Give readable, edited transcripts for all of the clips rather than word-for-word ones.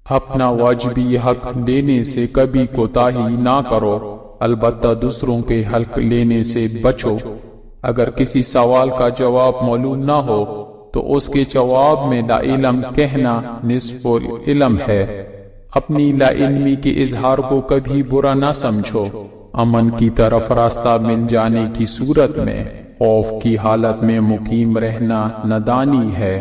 اپنا واجبی حق لینے سے کبھی کوتاہی نہ کرو، البتہ دوسروں کے حق لینے سے بچو۔ اگر کسی سوال کا جواب معلوم نہ ہو تو اس کے جواب میں لا علم کہنا نصف العلم ہے۔ اپنی لا علمی کے اظہار کو کبھی برا نہ سمجھو۔ امن کی طرف راستہ مل جانے کی صورت میں خوف کی حالت میں مقیم رہنا نادانی ہے۔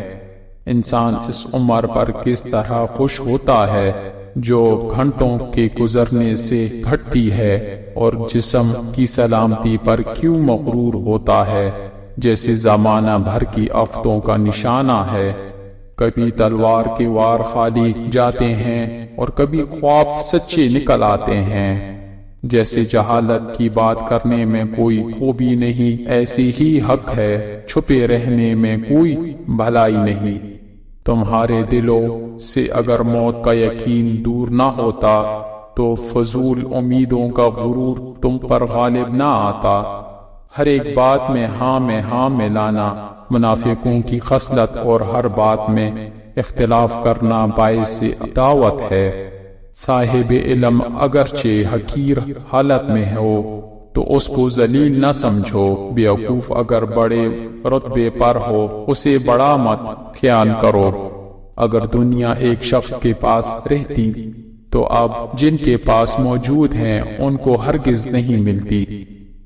انسان اس عمر پر کس طرح خوش ہوتا ہے جو گھنٹوں کے گزرنے سے گھٹتی ہے، اور جسم کی سلامتی پر کیوں مغرور ہوتا ہے جیسے زمانہ بھر کی آفتوں کا نشانہ ہے۔ کبھی تلوار کے وار خالی جاتے ہیں اور کبھی خواب سچے نکل آتے ہیں۔ جیسے جہالت کی بات کرنے میں کوئی خوبی نہیں، ایسی ہی حق ہے چھپے رہنے میں کوئی بھلائی نہیں۔ تمہارے دلوں سے اگر موت کا یقین دور نہ ہوتا تو فضول امیدوں کا غرور تم پر غالب نہ آتا۔ ہر ایک بات میں ہاں ملانا منافقوں کی خصلت، اور ہر بات میں اختلاف کرنا باعث عداوت ہے۔ صاحب علم اگرچہ حقیر حالت میں ہو تو اس کو ذلیل نہ سمجھو، بیوقوف اگر بڑے رتبے پر ہو اسے بڑا مت خیال کرو۔ اگر دنیا ایک شخص کے پاس رہتی تو اب جن کے پاس موجود ہیں ان کو ہرگز نہیں ملتی۔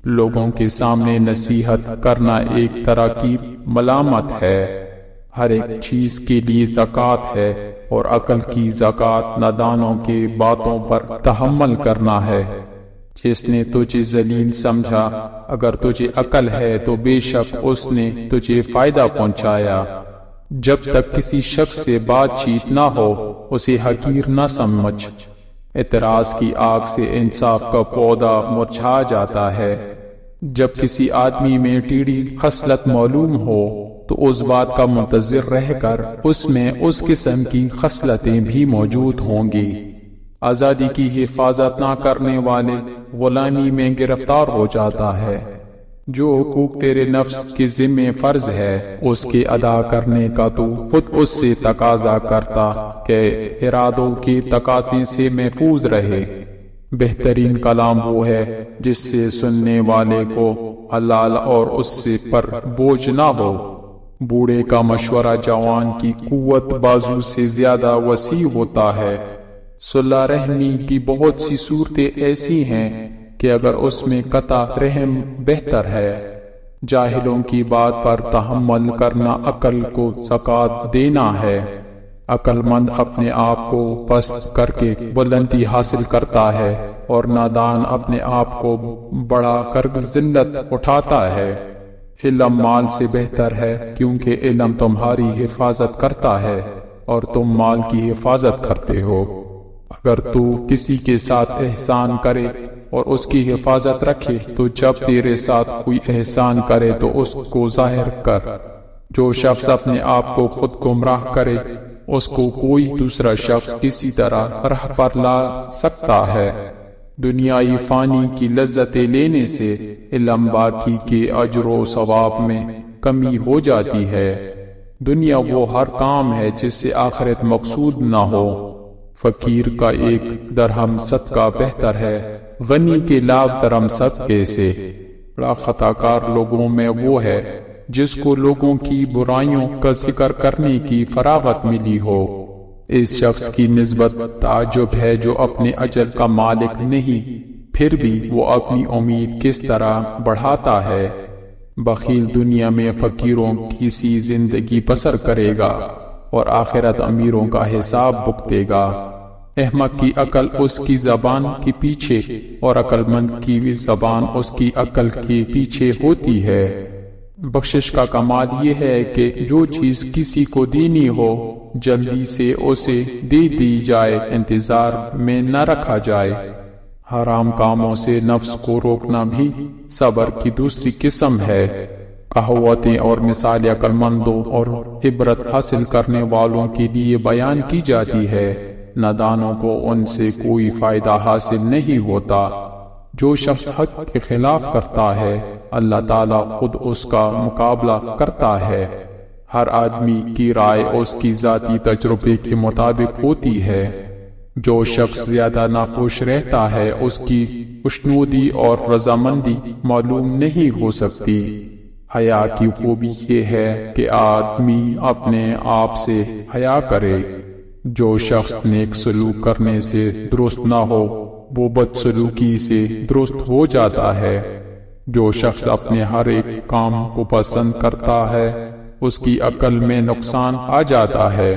لوگوں کے سامنے نصیحت کرنا ایک طرح کی ملامت ہے۔ ہر ایک چیز کے لیے زکوٰۃ ہے، اور عقل کی زکوٰۃ نادانوں کے باتوں پر تحمل کرنا ہے۔ جس نے تجھے ذلیل سمجھا، اگر تجھے عقل ہے تو بے شک اس نے تجھے فائدہ پہنچایا۔ جب تک کسی شخص سے بات چیت نہ ہو اسے حقیر نہ سمجھ۔ اعتراض کی آگ سے انصاف کا پودا مرجھا جاتا ہے۔ جب کسی آدمی میں ٹیڑھی خصلت معلوم ہو تو اس بات کا منتظر رہ کر اس میں اس قسم کی خصلتیں بھی موجود ہوں گی۔ آزادی کی حفاظت نہ کرنے والے غلامی میں گرفتار ہو جاتا ہے۔ جو حقوق تیرے نفس کے ذمہ فرض ہے اس کے ادا کرنے کا تو خود اس سے تقاضا کرتا کہ ارادوں کے تقاضے سے محفوظ رہے۔ بہترین کلام وہ ہے جس سے سننے والے کو حلال اور اس سے پر بوجھ نہ ہو۔ بوڑھے کا مشورہ جوان کی قوت بازو سے زیادہ وسیع ہوتا ہے۔ صلح رحمی کی بہت سی صورتیں ایسی ہیں کہ اگر اس میں قطع رحم بہتر ہے۔ جاہلوں کی بات پر تحمل کرنا عقل کو زکوٰۃ دینا ہے۔ عقل مند اپنے آپ کو پست کر کے بلندی حاصل کرتا ہے، اور نادان اپنے آپ کو بڑا کر ذلت اٹھاتا ہے۔ علم مال سے بہتر ہے کیونکہ علم تمہاری حفاظت کرتا ہے اور تم مال کی حفاظت کرتے ہو۔ اگر تو کسی کے ساتھ احسان کرے اور اس کی حفاظت رکھے تو جب تیرے ساتھ کوئی احسان کرے تو اس کو ظاہر کر۔ جو شخص اپنے آپ کو خود گمراہ کرے اس کو کوئی دوسرا شخص کسی طرح راہ پر لا سکتا ہے۔ دنیائی فانی کی لذتیں لینے سے علم باقی کے اجر و ثواب میں کمی ہو جاتی ہے۔ دنیا وہ ہر کام ہے جس سے آخرت مقصود نہ ہو۔ فقیر کا ایک درہم صدقہ بہتر ہے غنی کے لاکھ درہم صدقے سے۔ بڑا خطا کار لوگوں میں وہ ہے جس کو لوگوں کی برائیوں کا ذکر کرنے کی فراغت ملی ہو۔ اس شخص کی نسبت تعجب ہے جو اپنے اجل کا مالک نہیں، پھر بھی وہ اپنی امید کس طرح بڑھاتا ہے۔ بخیل دنیا میں فقیروں کی سی زندگی بسر کرے گا اور آخرت امیروں کا حساب بھگتے گا۔ احمق کی عقل اس کی زبان کے پیچھے اور عقل مند کی زبان اس کی عقل کے پیچھے ہوتی ہے۔ بخشش کا کمال یہ ہے کہ جو چیز کسی کو دینی ہو جلدی سے اسے دے دی جائے، انتظار میں نہ رکھا جائے۔ حرام کاموں سے نفس کو روکنا بھی صبر کی دوسری قسم ہے۔ کہاوتیں اور مثالیں عقل مندوں اور عبرت حاصل کرنے والوں کے لیے بیان کی جاتی ہے، نادانوں کو ان سے کوئی فائدہ حاصل نہیں ہوتا۔ جو شخص حق کے خلاف کرتا ہے اللہ تعالیٰ خود اس کا مقابلہ کرتا ہے۔ ہر آدمی کی رائے اس کی ذاتی تجربے کے مطابق ہوتی ہے۔ جو شخص زیادہ ناخوش رہتا ہے اس کی خوشنودی اور رضامندی معلوم نہیں ہو سکتی۔ حیا کی خوبی یہ ہے کہ آدمی اپنے آپ سے حیا کرے۔ جو شخص نیک سلوک کرنے سے درست نہ ہو وہ بد سلوکی سے درست ہو جاتا ہے۔ جو شخص اپنے ہر ایک کام کو پسند کرتا ہے اس کی عقل میں نقصان آ جاتا ہے۔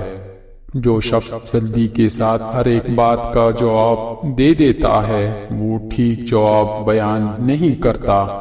جو شخص جلدی کے ساتھ ہر ایک بات کا جواب دے دیتا ہے وہ ٹھیک جواب بیان نہیں کرتا۔